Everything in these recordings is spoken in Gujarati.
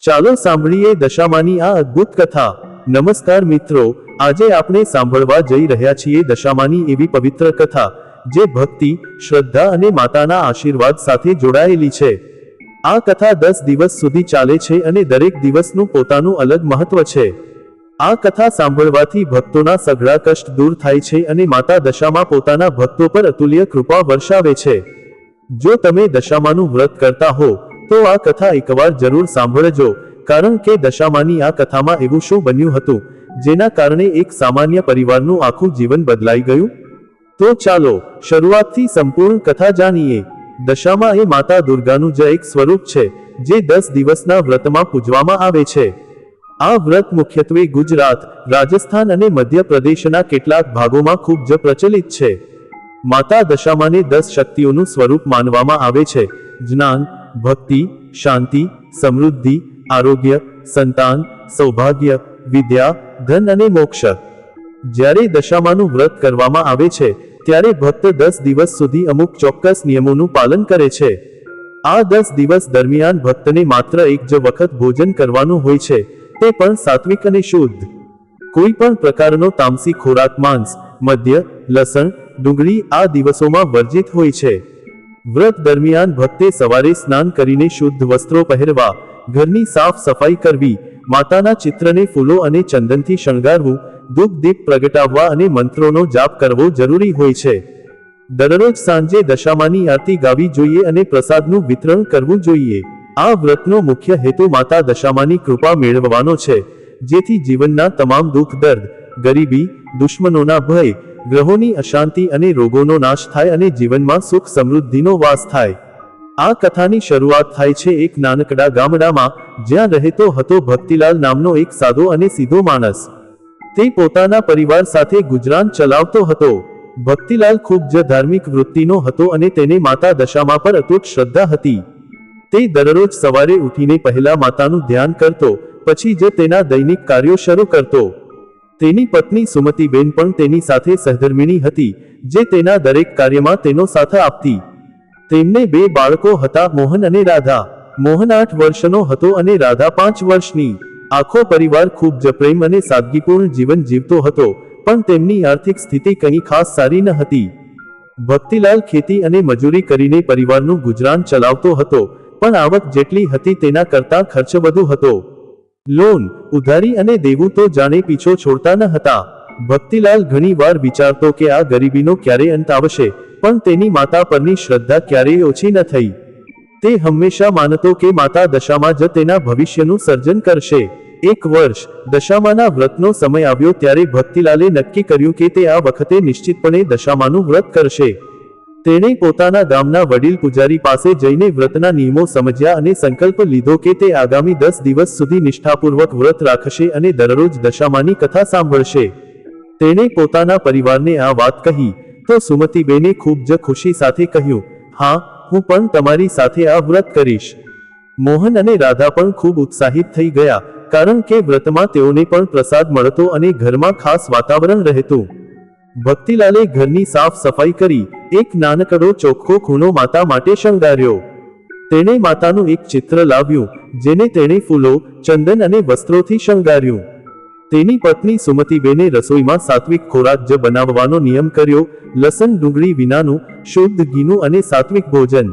ચાલો સાંભળીએ દશામાની આ અદ્ભુત કથા। નમસ્કાર મિત્રો, આજે આપણે સાંભળવા જઈ રહ્યા છીએ દશામાની એવી પવિત્ર કથા જે ભક્તિ, શ્રદ્ધા અને માતાના આશીર્વાદ સાથે જોડાયેલી છે। આ કથા 10 દિવસ સુધી ચાલે છે અને દરેક દિવસનું પોતાનું અલગ મહત્વ છે। આ કથા સાંભળવાથી ભક્તોના સઘળા કષ્ટ દૂર થાય છે અને માતા દશામાં પોતાના ભક્તો પર અતુલ્ય કૃપા વર્ષાવે છે। જો તમે દશામાનું વ્રત કરતા હો તો આ કથા એકવાર જરૂર સાંભળજો, કારણ કે દશામાની આ કથામાં એવું શું બન્યું હતું જેના કારણે એક સામાન્ય પરિવારનું આખું જીવન બદલાઈ ગયું। તો ચાલો શરૂઆતથી સંપૂર્ણ કથા જાણીએ। દશામા એ માતા દુર્ગાનું જ એક સ્વરૂપ છે જે 10 દિવસના વ્રતમાં પૂજવામાં આવે છે। આ વ્રત મુખ્યત્વે ગુજરાત, રાજસ્થાન અને મધ્યપ્રદેશના કેટલાક ભાગોમાં ખૂબ જ પ્રચલિત છે। માતા દશામાને 10 શક્તિઓનું સ્વરૂપ માનવામાં આવે છે: જ્ઞાન, ભક્તિ, શાંતિ, સમૃદ્ધિ, આરોગ્ય, સંતાન, સૌભાગ્ય, વિદ્યા, ધન અને મોક્ષ। જ્યારે દશામાનું વ્રત કરવામાં આવે છે ત્યારે ભક્ત 10 દિવસ સુધી અમુક ચોક્કસ નિયમોનું પાલન કરે છે। આ 10 દિવસ દરમિયાન ભક્તને માત્ર એક જ વખત ભોજન કરવાનું હોય છે, તે પણ સાત્વિક અને શુદ્ધ। કોઈ પણ પ્રકારનો તામસી ખોરાક, માંસ, મદ્ય, લસણ, ડુંગળી આ દિવસોમાં વર્જિત હોય છે। વ્રત દરમિયાન ભક્તે સવારે સ્નાન કરીને શુદ્ધ વસ્ત્રો પહેરવા, ઘરની સાફ સફાઈ કરવી, માતાના ચિત્રને ફૂલો અને ચંદનથી શણગારવું, ધૂપ દીપ પ્રગટાવવા અને મંત્રોનો જાપ કરવો જરૂરી હોય છે। દરરોજ સાંજે દશામાની આરતી ગાવી જોઈએ અને પ્રસાદનું વિતરણ કરવું જોઈએ। આ વ્રતનો મુખ્ય હેતુ માતા દશામાની કૃપા મેળવવાનો છે, જેથી જીવનના તમામ દુઃખ, દર્દ, ગરીબી, દુશ્મનોના ભય, ગ્રહોની અશાંતિ અને રોગોનો નાશ થાય અને જીવનમાં સુખ સમૃદ્ધિનો વાસ થાય। આ કથાની શરૂઆત થાય છે એક નાનકડા ગામડામાં, જ્યાં રહેતો હતો ભક્તિલાલ નામનો એક સાદો અને સીધો માણસ। તે પોતાના પરિવાર સાથે ગુજરાન ચલાવતો હતો। ભક્તિલાલ ખૂબ જ ધાર્મિક વૃત્તિનો હતો અને તેને માતા દશામા પર અતૂટ શ્રદ્ધા હતી। તે દરરોજ સવારે ઉઠીને પહેલા માતાનું ધ્યાન કરતો, પછી જ તેના દૈનિક કાર્યો શરૂ કરતો। તેની પત્ની સુમતીબેન પણ તેની સાથે સહધર્મિણી હતી, જે તેના દરેક કાર્યમાં તેનો સાથ આપતી। તેમને 2 બાળકો હતા, મોહન અને રાધા। મોહન 8 વર્ષનો હતો અને રાધા 5 વર્ષની। આખો પરિવાર ખૂબ જ પ્રેમ અને સાદગીપૂર્ણ જીવન જીવતો હતો, પણ તેમની આર્થિક સ્થિતિ કંઈ ખાસ સારી ન હતી। ભક્તિલાલ ખેતી અને મજૂરી કરીને પરિવારનું ગુજરાન ચલાવતો હતો, પણ આવક જેટલી હતી તેના કરતાં ખર્ચ વધુ હતો। લોન, ઉધારી અને દેવું તો જાણે પીછો છોડતા ન હતા। ભક્તિલાલ ઘણી વાર વિચારતો કે આ ગરીબીનો ક્યારે અંત આવશે, પણ તેની માતા પરની શ્રદ્ધા ક્યારેય ઓછી ન થઈ। તે હંમેશા માનતો કે માતા દશામાં જ તેના ભવિષ્યનું સર્જન કરશે। એક વર્ષ દશામાના વ્રતનો સમય આવ્યો ત્યારે ભક્તિલાલે નક્કી કર્યું કે તે આ વખતે નિશ્ચિતપણે દશામાનું વ્રત કરશે। તેણે પોતાના ગામના વડીલ પૂજારી પાસે જઈને વ્રતના નિયમો સમજ્યા અને સંકલ્પ લીધો કે તે આગામી 10 દિવસ સુધી નિષ્ઠાપૂર્વક વ્રત રાખશે અને દરરોજ દશામાની કથા સાંભળશે। તેણે પોતાના પરિવારને આ વાત કહી તો સુમતીબેને ખૂબ જ ખુશી સાથે કહ્યું, હા, હું પણ તમારી સાથે આ વ્રત કરીશ। મોહન અને રાધા પણ ખૂબ ઉત્સાહિત થઈ ગયા, કારણ કે વ્રતમાં તેઓને પણ પ્રસાદ મળતો અને ઘરમાં ખાસ વાતાવરણ રહેતું। ભક્તિલાલે ઘરની સાફ સફાઈ કરી, એક નાનકડો ચોખ્ખો ખૂણો માતા માટે શણગાર્યો। તેણે માતાનું એક ચિત્ર લાવ્યું, જેને તેણે ફૂલો, ચંદન અને વસ્ત્રોથી શણગાર્યું। તેની પત્ની સુમતીબેને રસોઈમાં સાત્વિક ખોરાક જ બનાવવાનો નિયમ કર્યો, લસણ ડુંગળી વિનાનું, શુદ્ધ ઘીનું અને સાત્વિક ભોજન।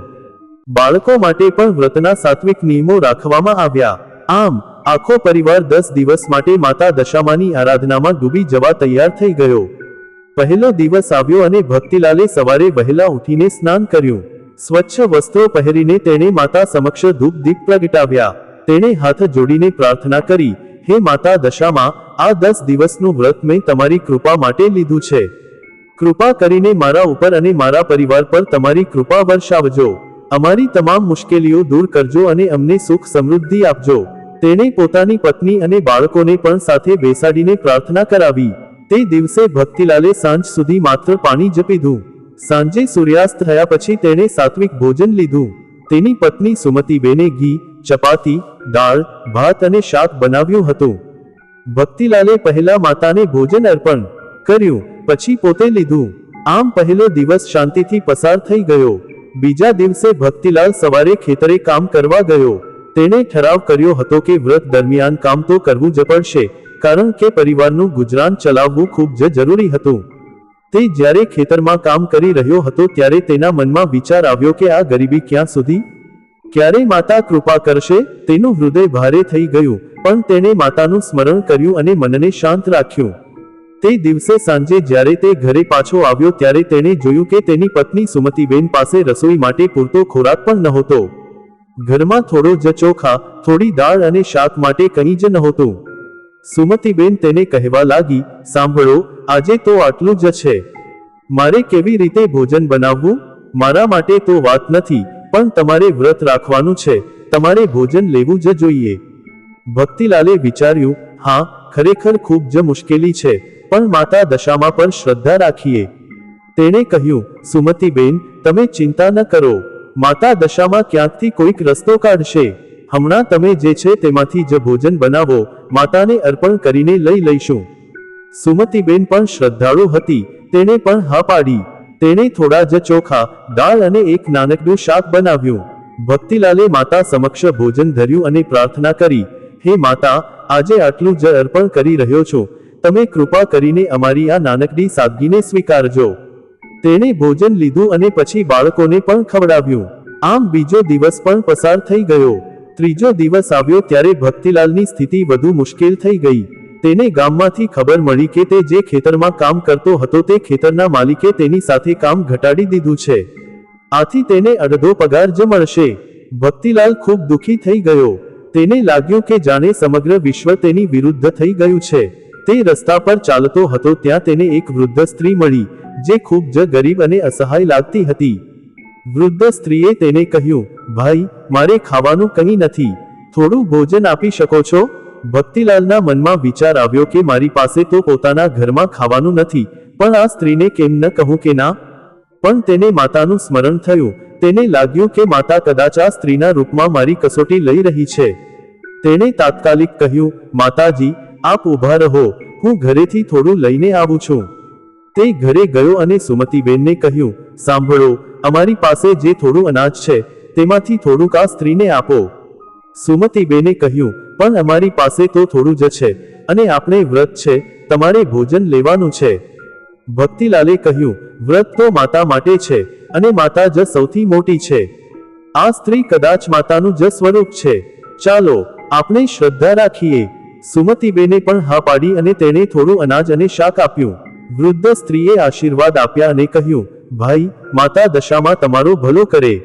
બાળકો માટે પણ વ્રતના સાત્વિક નિયમો રાખવામાં આવ્યા। આમ આખો પરિવાર 10 દિવસ માટે માતા દશામાની આરાધનામાં ડૂબી જવા તૈયાર થઈ ગયો। પહેલો દિવસ આવ્યો અને ભક્તિલાલે સવારે વહેલા ઉઠીને સ્નાન કર્યું। સ્વચ્છ વસ્ત્રો પહેરીને તેણે માતા સમક્ષ ધૂપ દીપ પ્રગટાવ્યા। તેણે હાથ જોડીને પ્રાર્થના કરી, હે માતા દશામા, આ 10 દિવસનું વ્રત મેં તમારી કૃપા માટે લીધું છે। કૃપા કરીને મારા ઉપર અને મારા પરિવાર પર તમારી કૃપા વર્ષાવજો। અમારી તમામ મુશ્કેલીઓ દૂર કરજો અને અમને સુખ સમૃદ્ધિ આપજો। તેણે પોતાની પત્ની અને બાળકોને પણ સાથે બેસાડીને પ્રાર્થના કરાવી। તે દિવસે ભક્તિલાલે સાંજ સુધી માત્ર પાણી જ પીધું। સાંજે સૂર્યાસ્ત થયા પછી તેણે સાત્વિક ભોજન લીધું। તેની પત્ની સુમતીબેને ઘી, ચપાતી, દાળ, ભાત અને શાક બનાવ્યું હતું। ભક્તિલાલે પહેલા માતાને ભોજન અર્પણ કર્યું, પછી પોતે લીધું। આમ પહેલો દિવસ શાંતિથી પસાર થઈ ગયો। બીજા દિવસે ભક્તિલાલ સવારે ખેતરે કામ કરવા ગયો। તેણે ઠરાવ કર્યો હતો કે વ્રત દરમિયાન કામ તો કરવું જ પડશે, કારણ કે પરિવારનું ગુજરાન ચલાવવું ખૂબ જ જરૂરી હતું. તે જ્યારે ખેતરમાં કામ કરી રહ્યો હતો ત્યારે તેના મનમાં વિચાર આવ્યો કે આ ગરીબી ક્યાં સુધી? ક્યારે માતા કૃપા કરશે? તેનું હૃદય ભારે થઈ ગયું, પણ તેણે માતાનું સ્મરણ કર્યું અને મનને શાંત રાખ્યું. તે દિવસે સાંજે જ્યારે તે ઘરે પાછો આવ્યો ત્યારે તેણે જોયું કે તેની પત્ની સુમતીબેન પાસે રસોઈ માટે પૂરતો ખોરાક પણ નહોતો. ઘરમાં થોડો જ ચોખા, થોડી દાળ અને શાક માટે કંઈ જ નહોતું. સુમતીબેન તેને કહેવા લાગી, સાંભળો, આજે તો આટલું જ છે. મારે કેવી રીતે ભોજન બનાવવું? મારા માટે તો વાત નથી, પણ તમારે વ્રત રાખવાનું છે, તમારે ભોજન લેવું જ જોઈએ. ભક્તિલાલે વિચાર્યું, હા, ખરેખર ખૂબ જ મુશ્કેલી છે, પણ માતા દશામાં પર શ્રદ્ધા રાખીએ. તેણે કહ્યું, સુમતીબેન, તમે ચિંતા ન કરો, માતા દશામાં ક્યાંકથી કોઈક રસ્તો કાઢશે. હમણાં તમે જે છે તેમાંથી જ ભોજન બનાવો, માતાને અર્પણ કરીને લઈ લઈશું. સુમતીબેન પણ શ્રદ્ધાળુ હતી, તેણે પણ હા પાડી. તેણે થોડા જ ચોખા, દાળ અને એક નાનકડું શાક બનાવ્યું. ભક્તિલાલે માતા સમક્ષ ભોજન ધર્યું અને પ્રાર્થના કરી, હે માતા, આજે આટલું જ અર્પણ કરી રહ્યો છું, તમે કૃપા કરીને અમારી આ નાનકડી સાદગીને સ્વીકારજો. તેણે ભોજન લીધું અને પછી બાળકોને પણ ખવડાવ્યું. આમ બીજો દિવસ પણ પસાર થઈ ગયો. ત્રીજો દિવસ આવ્યો ત્યારે ભક્તિલાલની સ્થિતિ વધુ મુશ્કેલ થઈ ગઈ. તેને ગામમાંથી ખબર મળી કે તે જે ખેતરમાં કામ કરતો હતો તે ખેતરના માલિકે તેની સાથે કામ ઘટાડી દીધું છે. આથી તેને અડધો પગાર જ મળશે. ભક્તિલાલ ખૂબ દુઃખી થઈ ગયો. તેને લાગ્યું કે જાણે સમગ્ર વિશ્વ તેની વિરુદ્ધ થઈ ગયું છે. તે રસ્તા પર ચાલતો હતો ત્યાં તેને એક વૃદ્ધ સ્ત્રી મળી, જે ખૂબ જ ગરીબ અને અસહાય લાગતી હતી. વૃદ્ધ સ્ત્રીએ તેને કહ્યું, ભાઈ, મારે ખાવાનું કંઈ નથી, થોડું ભોજન આપી શકો છો? ભક્તિલાલના મનમાં વિચાર આવ્યો કે મારી પાસે તો પોતાના ઘરમાં ખાવાનું નથી, પણ આ સ્ત્રીને કેમ ન કહું કે ના? પણ તેને માતાનું સ્મરણ થયું. તેને લાગ્યું કે માતા કદાચ આ સ્ત્રીના રૂપમાં મારી કસોટી લઈ રહી છે. તેણે તાત્કાલિક કહ્યું, માતાજી, આપ ઊભા રહો, હું ઘરેથી થોડું લઈને આવું છું. તે ઘરે ગયો અને સુમતીબેનને કહ્યું, સાંભળો, અમારી પાસે જે થોડું અનાજ છે તેમાંથી થોડુંક આ સ્ત્રીને આપો. સુમતીબેને કહ્યું, પણ અમારી પાસે તો થોડું જ છે, અને આપણે વ્રત છે, તમારે ભોજન લેવાનું છે. ભક્તિલાલે કહ્યું, વ્રત તો માતા માટે છે, અને માતા જ સૌથી મોટી છે. આ સ્ત્રી કદાચ માતાનું જ સ્વરૂપ છે. ચાલો, આપણે શ્રદ્ધા રાખીએ. સુમતીબેને પણ હા પાડી અને તેણે થોડું અનાજ અને શાક આપ્યું. વૃદ્ધ સ્ત્રીએ આશીર્વાદ આપ્યા અને કહ્યું, ભાઈ, માતા દશામાં તમારો ભલો કરે.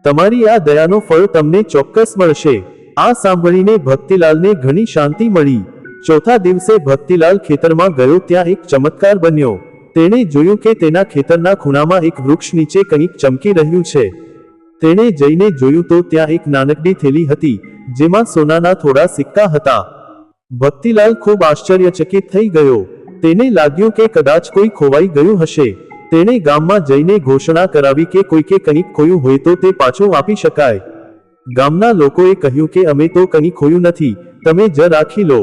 તમારી આ દયાનો ફળ તમને ચોક્કસ મળશે. આ સાંભળીને ભક્તિલાલને ઘણી શાંતિ મળી. ચોથા દિવસે ભક્તિલાલ ખેતરમાં ગયો ત્યાં એક ચમત્કાર બન્યો. તેણે જોયું કે તેના ખેતરના ખૂણામાં એક વૃક્ષ નીચે કંઈક ચમકી રહ્યું છે. તેણે જઈને જોયું તો ત્યાં એક નાનકડી થેલી હતી, જેમાં સોનાના થોડા સિક્કા હતા. ભક્તિલાલ ખૂબ આશ્ચર્યચકિત થઈ ગયો. તેને લાગ્યું કે કદાચ કોઈ ખોવાઈ ગયું હશે. તેણે ગામમાં જઈને ઘોષણા કરાવી કે કોઈકે કંઈક ખોયું હોય તો તે પાછું આપી શકાય. ગામના લોકોએ કહ્યું કે અમે તો કંઈ ખોયું નથી, તમે જ રાખી લો.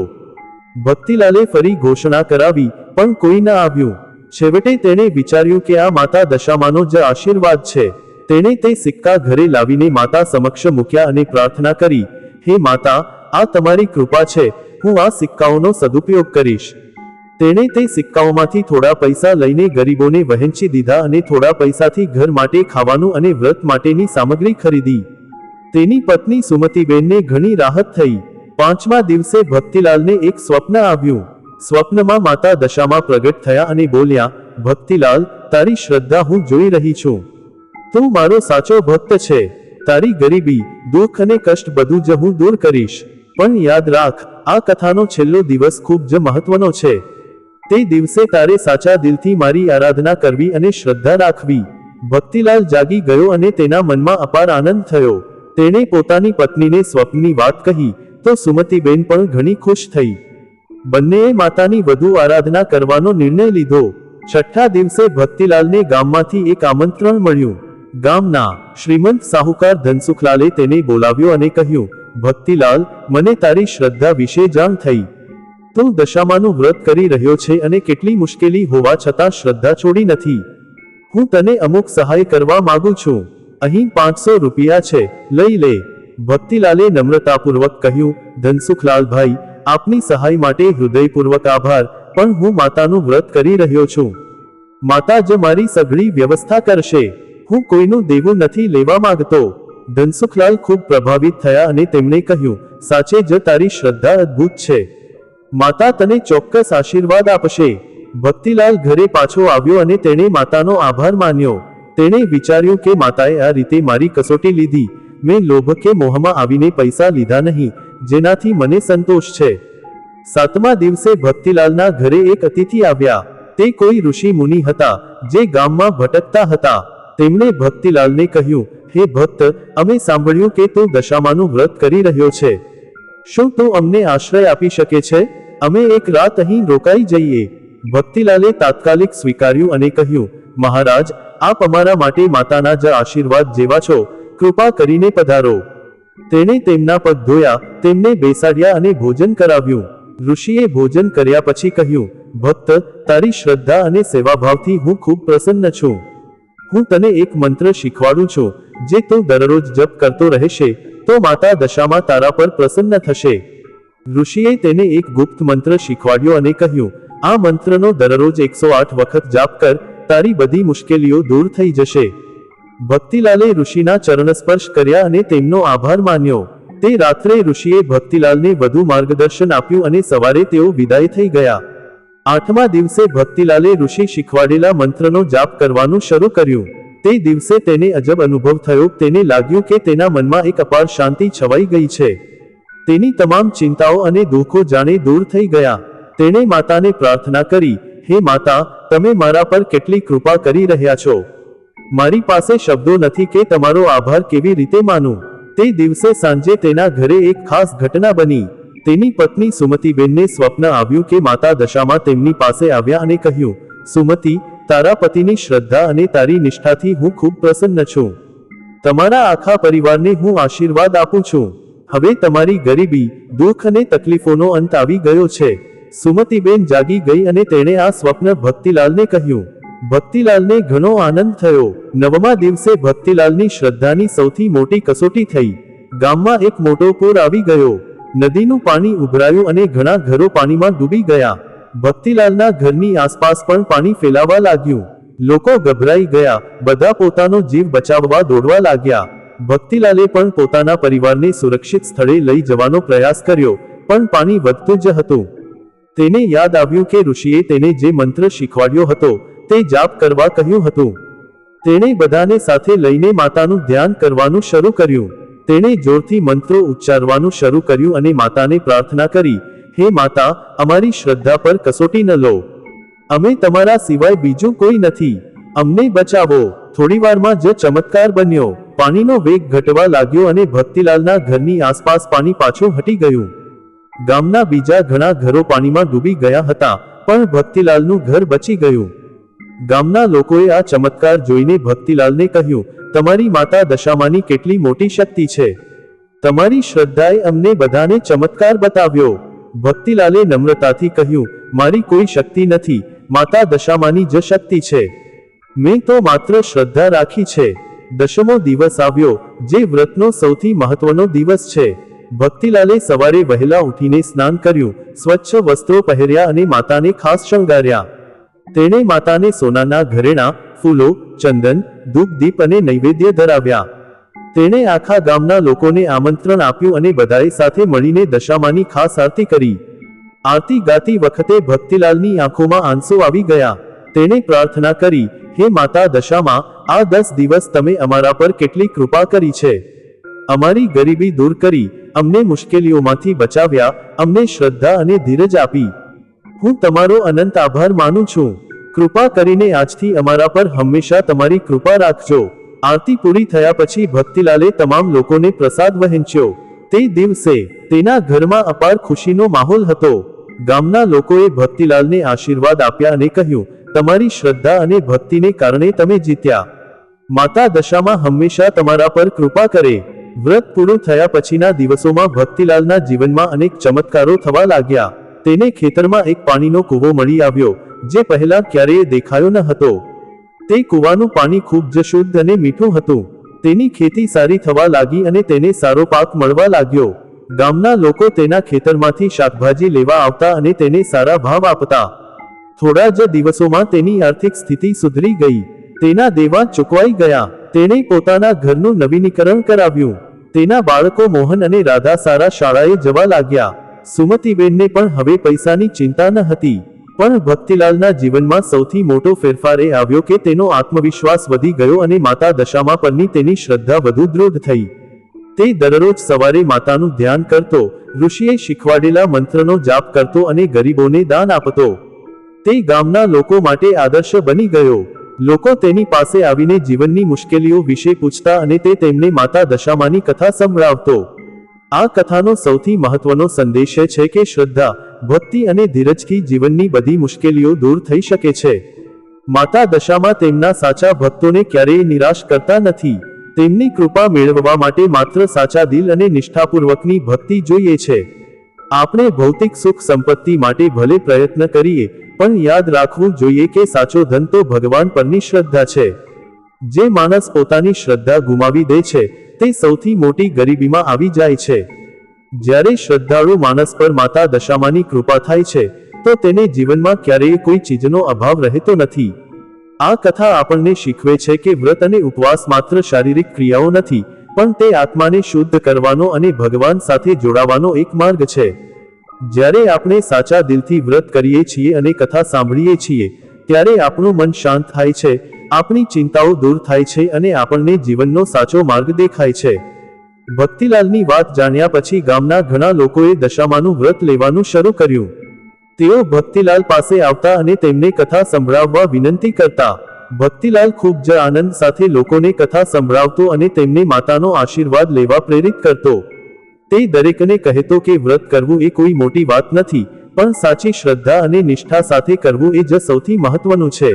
ભક્તિલાલે ફરી ઘોષણા કરાવી, પણ કોઈ ન આવ્યું. છેવટે તેણે વિચાર્યું કે આ માતા દશામાનો જ આશીર્વાદ છે. તેણે તે સિક્કા ઘરે લાવીને માતા સમક્ષ મૂક્યા અને પ્રાર્થના કરી, હે માતા, આ તમારી કૃપા છે, હું આ સિક્કાઓનો સદુપયોગ કરીશ. તેણે તે સિક્કાઓમાંથી થોડા પૈસા લઈને ગરીબોને વહેંચી દીધા અને થોડા પૈસાથી ઘર માટે ખાવાનું અને વ્રત માટેની સામગ્રી ખરીદી. તેની પત્ની સુમતીબેનને ઘણી રાહત થઈ. પાંચમા દિવસે ભક્તિલાલને એક સ્વપ્ન આવ્યું. સ્વપ્નમાં માતા દશામાં પ્રગટ થયા અને બોલ્યા, ભક્તિલાલ, તારી શ્રદ્ધા હું જોઈ રહી છું. તું મારો સાચો ભક્ત છે. તારી ગરીબી, દુઃખ અને કષ્ટ બધું જ હું દૂર કરીશ. પણ યાદ રાખ, આ કથાનો છેલ્લો દિવસ ખૂબ જ મહત્વનો છે. તે દિવસે તારે સાચા દિલથી મારી આરાધના કરવી અને શ્રદ્ધા રાખવી. ભક્તિલાલ જાગી ગયો અને તેના મનમાં અપાર આનંદ થયો. તેણે પોતાની પત્નીને સ્વપ્નની વાત કહી, તો સુમતીબેન પણ ઘણી ખુશ થઈ. બંનેએ માતાની વધુ આરાધના કરવાનો નિર્ણય લીધો. છઠ્ઠા દિવસે ભક્તિલાલને ગામમાંથી એક આમંત્રણ મળ્યું. ગામના શ્રીમંત સાહુકાર ધનસુખલાલે તેને બોલાવ્યો અને કહ્યું, ભક્તિલાલ, મને તારી શ્રદ્ધા વિશે જાણ થઈ. તું દશામાનું વ્રત કરી રહ્યો છે અને કેટલી મુશ્કેલી હોવા છતાં શ્રદ્ધા છોડી નથી. હું તને અમુક સહાય કરવા માંગુ છું. અહીં 500 રૂપિયા છે, લઈ લે. ભક્તિલાલે નમ્રતાપૂર્વક કહ્યું, ધનસુખલાલભાઈ, આપની સહાય માટે હૃદયપૂર્વક આભાર, પણ હું માતાનું વ્રત કરી રહ્યો છું. માતા જ મારી સઘળી વ્યવસ્થા કરશે. હું કોઈનું દેવું નથી લેવા માંગતો. ધનસુખલાલ ખૂબ પ્રભાવિત થયા અને તેમણે કહ્યું, સાચે જ તારી શ્રદ્ધા અદ્ભુત છે. માતા તને ચોક્કસ આશીર્વાદ આપશે. ભક્તિલાલ ઘરે પાછો આવ્યો અને તેણે માતાનો આભાર માન્યો. તેણે વિચાર્યું કે માતાએ આ રીતે મારી કસોટી લીધી. મેં લોભ કે મોહમાં આવીને પૈસા લીધા નહીં, જેનાથી મને સંતોષ છે. 7મા દિવસે ભક્તિલાલના ઘરે એક અતિથિ આવ્યા. તે કોઈ ઋષિ મુનિ હતા, જે ગામમાં ભટકતા હતા. તેમણે ભક્તિલાલને કહ્યું, હે ભક્ત, અમે સાંભળ્યું કે તું દશામાનું વ્રત કરી રહ્યો છે. શું તું અમને આશ્રય આપી શકે છે? અમે એક રાત અહીં રોકાઈ જઈએ. ભક્તિલાલે તાત્કાલિક સ્વીકાર્યું અને કહ્યું, મહારાજ, આપ અમારા માટે માતાના જ આશીર્વાદ જેવા છો, કૃપા કરીને પધારો. તેણે તેમના પગ ધોયા, તેમને બેસાડ્યા અને ભોજન કરાવ્યું. ઋષિએ ભોજન કર્યા પછી કહ્યું, ભક્ત, તારી શ્રદ્ધા અને સેવાભાવથી હું ખૂબ પ્રસન્ન છું. હું તને એક મંત્ર શીખવાડું છું, જે તું દરરોજ જપ કરતો રહેશે, તો માતા દશામાં તારા પર પ્રસન્ન થશે. ઋષિએ તેને એક ગુપ્ત મંત્ર શીખવાડ્યો અને કહ્યું, આ મંત્રનો દરરોજ 108 વખત જાપ કર, તારી બધી મુશ્કેલીઓ દૂર થઈ જશે. ભક્તિલાલે ઋષિના ચરણસ્પર્શ કર્યા અને તેમનો આભાર માન્યો. તે રાત્રે ઋષિએ ભક્તિલાલને વધુ માર્ગદર્શન આપ્યું અને સવારે તેઓ વિદાય થઈ ગયા. 8મા દિવસે ભક્તિલાલે ઋષિ શીખવાડેલા મંત્રનો જાપ કરવાનું શરૂ કર્યું. તે દિવસે તેને અજબ અનુભવ થયો. તેને લાગ્યું કે તેના મનમાં એક અપાર શાંતિ છવાઈ ગઈ છે. તેની તમામ ચિંતાઓ અને દુઃખો જાણે દૂર થઈ ગયા. તેણે માતાને પ્રાર્થના કરી, હે માતા, તમે મારા પર કેટલી કૃપા કરી રહ્યા છો. મારી પાસે શબ્દો નથી કે તમારો આભાર કેવી રીતે માનું. તે દિવસે સાંજે તેના ઘરે એક ખાસ ઘટના બની. તેની પત્ની સુમતીબેનને સ્વપ્ન આવ્યું કે માતા દશામાં તેમની પાસે આવ્યા અને કહ્યું, સુમતી, તારા પતિની શ્રદ્ધા અને તારી નિષ્ઠાથી હું ખૂબ પ્રસન્ન છું. તમારા આખા પરિવારને હું આશીર્વાદ આપું છું. હવે તમારી ગરીબી, દુઃખ અને તકલીફોનો અંત આવી ગયો છે. સુમતીબેન જાગી ગઈ અને તેણે આ સ્વપ્ન ભક્તિલાલને કહ્યું. ભક્તિલાલને ઘણો આનંદ થયો. 9મા દિવસે ભક્તિલાલની શ્રદ્ધાની સૌથી મોટી કસોટી થઈ. ગામમાં એક મોટો પૂર આવી ગયો. નદીનું પાણી ઉભરાયું અને ઘણા ઘરો પાણીમાં ડૂબી ગયા. ભક્તિલાલના ઘરની આસપાસ પણ પાણી ફેલાવા લાગ્યું. લોકો ગભરાઈ ગયા. બધા પોતાનો જીવ બચાવવા દોડવા લાગ્યા. ભક્તિલાલે પણ પોતાના પરિવારને સુરક્ષિત સ્થળે લઈ જવાનો પ્રયાસ કર્યો, પણ પાણી વધતું જ હતું. તેને યાદ આવ્યું કે ઋષિએ તેને જે મંત્ર શીખવાડ્યો હતો, તે જાપ કરવા કહ્યું હતું. તેણે બધાને સાથે લઈને માતાનું ધ્યાન કરવાનું શરૂ કર્યું. તેણે જોરથી મંત્રો ઉચ્ચારવાનું શરૂ કર્યું અને માતાને પ્રાર્થના કરી, હે માતા, અમારી શ્રદ્ધા પર કસોટી ન લો. અમે તમારા સિવાય બીજું કોઈ નથી. અમને બચાવો. થોડીવારમાં જ ચમત્કાર બન્યો. પાણીનો વેગ ઘટવા લાગ્યો અને ભક્તિલાલના ઘરની આસપાસ પાણી પાછું હટી ગયું. ગામના બીજા ઘણા ઘરો પાણીમાં ડૂબી ગયા હતા, પણ ભક્તિલાલનું ઘર બચી ગયું. ગામના લોકોએ આ ચમત્કાર જોઈને ભક્તિલાલને કહ્યું, તમારી માતા દશામાની કેટલી મોટી શક્તિ છે. તમારી શ્રદ્ધાએ અમને બધાને ચમત્કાર બતાવ્યો. ભક્તિલાલે નમ્રતાથી કહ્યું, મારી કોઈ શક્તિ નથી, માતા દશામાની જ શક્તિ છે. મેં તો માત્ર શ્રદ્ધા રાખી છે. 10મો દિવસ આવ્યો, જે વ્રતનો સૌથી મહત્વનો દિવસ છે. ભક્તિલાલે સવારે વહેલા ઉઠીને સ્નાન કર્યું, સ્વચ્છ વસ્ત્રો પહેર્યા અને માતાને ખાસ શણગાર્યા. તેણે માતાને સોનાના ઘરેણાં, ફૂલો, ચંદન, ધૂપ દીપ અને નૈવેદ્ય ધરાવ્યા. તેણે આખા ગામના લોકોને આમંત્રણ આપ્યું અને બધાએ સાથે મળીને દશામાની ખાસ આરતી કરી. આરતી ગાતી વખતે ભક્તિલાલની આંખોમાં આંસુ આવી ગયા. તેણે પ્રાર્થના કરી, હે માતા દશામાં, આ 10 દિવસ તમે અમારા પર કેટલી કૃપા કરી છે. અમારી ગરીબી દૂર કરી, અમને મુશ્કેલીઓમાંથી બચાવ્યા, અમને શ્રદ્ધા અને ધીરજ આપી. હું તમારો અનંત આભાર માનું છું. કૃપા કરીને આજથી અમારા પર હંમેશા તમારી કૃપા રાખજો. આરતી પૂરી થયા પછી ભક્તિલાલે તમામ લોકોને પ્રસાદ વહેંચ્યો. તે દિવસે તેના ઘરમાં અપાર ખુશીનો માહોલ હતો. ગામના લોકોએ ભક્તિલાલને આશીર્વાદ આપ્યા અને કહ્યું, તમારી શ્રદ્ધા અને ભક્તિને કારણે તમે જીત્યા. માતા દશામાં હંમેશા તમારા પર કૃપા કરે. વ્રત પૂરું થયા પછીના દિવસોમાં ભક્તિલાલના જીવનમાં અનેક ચમત્કારો થવા લાગ્યા. તેને ખેતરમાં એક પાણીનો કૂવો મળી આવ્યો, જે પહેલા ક્યારેય દેખાયો ન હતો. તે કૂવાનું પાણી ખૂબ જ શુદ્ધ અને મીઠું હતું. તેની ખેતી સારી થવા લાગી અને તેને સારો પાક મળવા લાગ્યો. ગામના લોકો તેના ખેતરમાંથી શાકભાજી લેવા આવતા અને તેને સારા ભાવ આપતા. થોડા જ દિવસોમાં તેની આર્થિક સ્થિતિ સુધરી ગઈ. તેના દેવા ચૂકવાઈ ગયા. તેણે પોતાના ઘરનું નવીનીકરણ કરાવ્યું. તેના બાળકો મોહન અને રાધા સારા શાળાએ જવા લાગ્યા. સુમતીબેનને પણ હવે પૈસાની ચિંતા ન હતી. પણ ભક્તિલાલના જીવનમાં સૌથી મોટો ફેરફાર એ આવ્યો કે તેનો આત્મવિશ્વાસ વધી ગયો અને માતા દશામા પરની તેની શ્રદ્ધા વધુ દૃઢ થઈ. તે દરરોજ સવારે માતાનું ધ્યાન કરતો, ઋષિએ શીખવાડેલા મંત્રનો જાપ કરતો અને ગરીબોને દાન આપતો. તે ગામના લોકો માટે આદર્શ બની ગયો. લોકો તેની પાસે આવીને જીવનની મુશ્કેલીઓ વિશે પૂછતા અને તે તેમને માતા દશામાની કથા સંભળાવતો. આ કથાનો સૌથી મહત્વનો સંદેશ છે કે શ્રદ્ધા, ભક્તિ અને ધીરજથી જીવનની બધી મુશ્કેલીઓ દૂર થઈ શકે છે. માતા દશામા તેમના સાચા ભક્તોને ક્યારેય નિરાશ કરતા નથી. તેમની કૃપા મેળવવા માટે માત્ર સાચા દિલ અને નિષ્ઠાપૂર્વકની ભક્તિ જોઈએ છે. આપણે ભૌતિક સુખ સંપત્તિ માટે ભલે પ્રયત્ન કરીએ, પણ યાદ રાખવું જોઈએ કે સાચો ધન તો ભગવાન પરની શ્રદ્ધા છે. જે માણસ પોતાની શ્રદ્ધા ગુમાવી દે છે, તે સૌથી મોટી ગરીબીમાં આવી જાય છે. જ્યારે શ્રદ્ધાળુ માણસ પર માતા દશામાની કૃપા થાય છે, તો તેને જીવનમાં ક્યારેય કોઈ ચીજનો અભાવ રહેતો નથી. આ કથા આપણને શીખવે છે કે વ્રત અને ઉપવાસ માત્ર શારીરિક ક્રિયાઓ નથી, પણ તે આત્માને શુદ્ધ કરવાનો અને ભગવાન સાથે જોડાવાનો એક માર્ગ છે. જ્યારે આપણે સાચા દિલથી વ્રત કરીએ છીએ અને કથા સાંભળીએ છીએ, ત્યારે આપણું મન શાંત થાય છે, આપણી ચિંતાઓ દૂર થાય છે અને આપણને જીવનનો સાચો માર્ગ દેખાય છે. ભક્તિલાલની વાત જાણ્યા પછી ગામના ઘણા લોકોએ દશામાનું વ્રત લેવાનું શરૂ કર્યું. તેઓ ભક્તિલાલ પાસે આવતા અને તેમને કથા સંભળાવવા વિનંતી કરતા. ભક્તિલાલ ખૂબ જ આનંદ સાથે લોકોને કથા સંભળાવતો અને તેમને માતાનો આશીર્વાદ લેવા પ્રેરિત કરતો. તે દરેકને કહેતો કે વ્રત કરવું એ કોઈ મોટી વાત નથી, પણ સાચી શ્રદ્ધા અને નિષ્ઠા સાથે કરવું એ જ સૌથી મહત્વનું છે.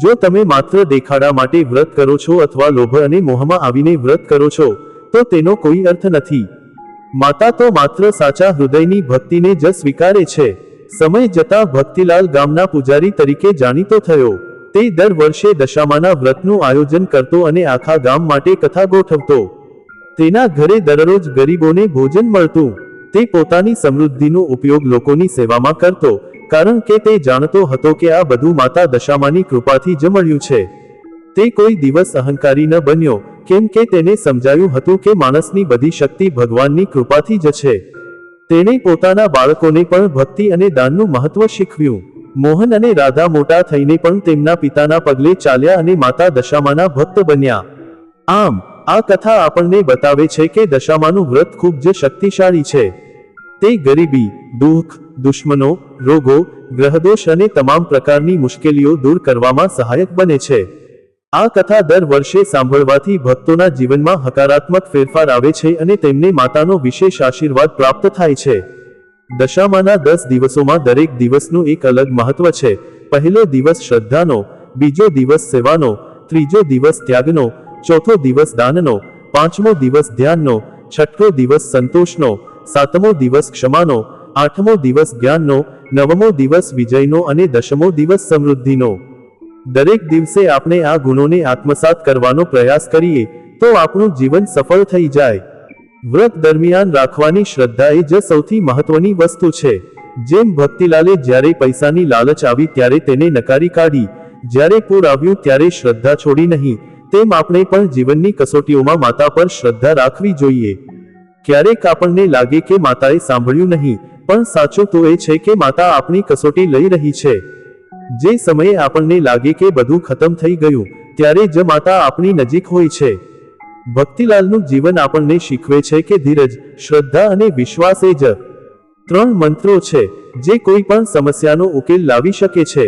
જો તમે માત્ર દેખાડા માટે વ્રત કરો છો અથવા લોભ અને મોહમાં આવીને વ્રત કરો છો, તો તેનો કોઈ અર્થ નથી. માતા તો માત્ર સાચા હૃદયની ભક્તિને જ સ્વીકારે છે. સમય જતાં ભક્તિલાલ ગામના પૂજારી તરીકે જાણીતો થયો. તે દર વર્ષે દશામાના વ્રતનું આયોજન કરતો અને આખા ગામ માટે કથા ગોઠવતો. તેના ઘરે દરરોજ ગરીબોને ભોજન મળતું. તે પોતાની સમૃદ્ધિનો ઉપયોગ લોકોની સેવામાં કરતો, કારણ કે તે જાણતો હતો કે આ બધું માતા દશામાની કૃપાથી જ મળ્યું છે. તે કોઈ દિવસ અહંકારી ન બન્યો, કેમ કે તેને સમજાયું હતું કે માણસની બધી શક્તિ ભગવાનની કૃપાથી જ છે. તેણે પોતાના બાળકોને પણ ભક્તિ અને દાનનું મહત્વ શીખવ્યું. મોહન અને રાધા મોટા થઈને પણ તેમના પિતાના પગલે ચાલ્યા અને માતા દશામાના ભક્ત બન્યા. આમ, આ કથા આપણને બતાવે છે કે દશામાનું વ્રત ખૂબ જ શક્તિશાળી છે. તે ગરીબી, દુઃખ, દુશ્મનો, રોગો, ગ્રહદોષ અને તમામ પ્રકારની મુશ્કેલીઓ દૂર કરવામાં સહાયક બને છે. આ કથા દર વર્ષે સાંભળવાથી ભક્તોના જીવનમાં હકારાત્મક ફેરફાર આવે છે અને તેમને માતાનો વિશેષ આશીર્વાદ પ્રાપ્ત થાય છે. દશામાના 10 દિવસોમાં દરેક દિવસનું એક અલગ મહત્વ છે. પહેલો દિવસ શ્રદ્ધાનો, બીજો દિવસ સેવાનો, ત્રીજો દિવસ ત્યાગનો, ચોથો દિવસ દાનનો, પાંચમો દિવસ ધ્યાનનો, છઠ્ઠો દિવસ સંતોષનો, સાતમો દિવસ ક્ષમાનો, આઠમો દિવસ જ્ઞાનનો, નવમો દિવસ વિજયનો અને દશમો દિવસ સમૃદ્ધિનો. દરેક દિવસે આપણે આ ગુણોને આત્મસાત કરવાનો પ્રયાસ કરીએ, તો આપણું જીવન સફળ થઈ જાય. વ્રત દરમિયાન રાખવાની શ્રદ્ધા એ જ સૌથી મહત્વની વસ્તુ છે. જેમ ભક્તિલાલે જ્યારે પૈસાની લાલચ આવી ત્યારે તેને નકારી કાઢી, જ્યારે પૂર આવ્યું ત્યારે શ્રદ્ધા છોડી નહીં, તેમ આપણે પણ જીવનની કસોટીઓમાં માતા પર શ્રદ્ધા રાખવી જોઈએ. ક્યારેક આપણને લાગે કે માતાએ સાંભળ્યું નહીં, પણ સાચું તો એ છે કે માતા આપણી કસોટી લઈ રહી છે. જે સમયે આપણને લાગે કે બધું ખતમ થઈ ગયું, ત્યારે જ માતા આપણી નજીક હોય છે. ભક્તિલાલનું જીવન આપણને શીખવે છે કે ધીરજ, શ્રદ્ધા અને વિશ્વાસ એ જ 3 મંત્રો છે જે કોઈ પણ સમસ્યાનો ઉકેલ લાવી શકે છે.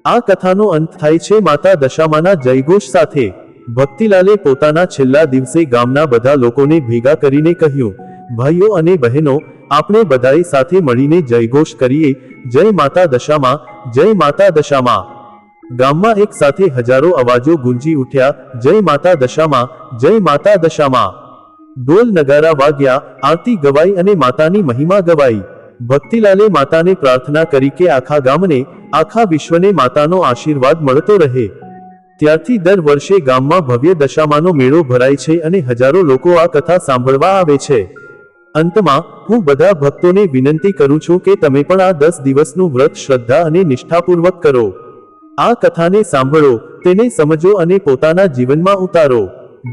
આ કથાનો અંત થાય છે માતા દશામાના જયઘોષ સાથે. ભક્તિલાલે પોતાના છેલ્લા દિવસે ગામના બધા લોકોને ભેગા કરીને કહ્યું, ભાઈઓ અને બહેનો, આપણે બધાએ સાથે મળીને જયઘોષ કરીએ, જય માતા દશામા, જય માતા દશામા. ગામમાં એક સાથે હજારો અવાજો ગુંજી ઉઠ્યા, જય માતા દશામા, જય માતા દશામા. ઢોલ નગારા વાગ્યા, આરતી ગવાઈ અને માતાની મહિમા ગવાઈ. ભક્તિલાલે માતાને પ્રાર્થના કરી કે આખા ગામને, આખા વિશ્વને માતાનો આશીર્વાદ મળતો રહે. ત્યારથી દર વર્ષે ગામમાં ભવ્ય દશામાનો મેળો ભરાય છે અને હજારો લોકો આ કથા સાંભળવા આવે છે. અંતમાં હું બધા ભક્તોને વિનંતી કરું છું કે તમે પણ આ 10 દિવસનું વ્રત શ્રદ્ધા અને નિષ્ઠાપૂર્વક કરો. આ કથાને સાંભળો, તેને સમજો અને પોતાના જીવનમાં ઉતારો.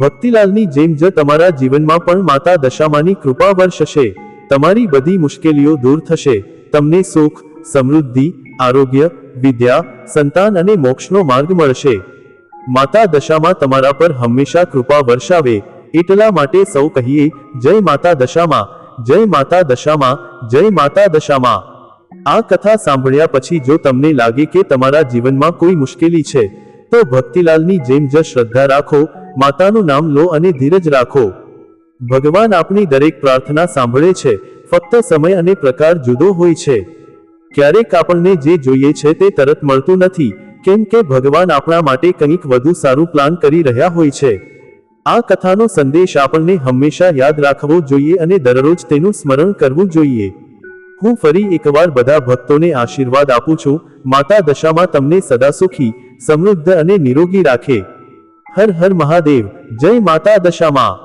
ભક્તિલાલની જેમ જ તમારા જીવનમાં પણ માતા દશામાની કૃપા વર્ષશે. તમારી બધી મુશ્કેલીઓ દૂર થશે. તમને સુખ, સમૃદ્ધિ, આરોગ્ય, વિદ્યા, સંતાન અને મોક્ષનો માર્ગ મળશે. માતા દશામાં તમારા પર હંમેશા કૃપા વર્ષાવે. એટલા માટે સૌ કહીએ, જય માતા દશામાં, જય માતા દશામાં, જય માતા દશામાં. આ કથા સાંભળ્યા પછી જો તમને લાગે કે તમારા જીવનમાં કોઈ મુશ્કેલી છે, તો ભક્તિલાલની જેમ જ શ્રદ્ધા રાખો, માતાનું નામ લો અને ધીરજ રાખો. ભગવાન આપની દરેક પ્રાર્થના સાંભળે છે, ફક્ત સમય અને પ્રકાર જુદો હોય છે. ક્યારેક આપણને જે જોઈએ છે તે તરત મળતું નથી, કેમ કે ભગવાન આપણા માટે કંઈક વધુ સારું પ્લાન કરી રહ્યા હોય છે. આ કથાનો સંદેશ આપણને હંમેશા યાદ રાખવો જોઈએ અને દરરોજ તેનું સ્મરણ કરવું જોઈએ. હું ફરી એકવાર બધા ભક્તોને આશીર્વાદ આપું છું, માતા દશામાં તમને સદા સુખી, સમૃદ્ધ અને નિરોગી રાખે. હર હર મહાદેવ. જય માતા દશામાં.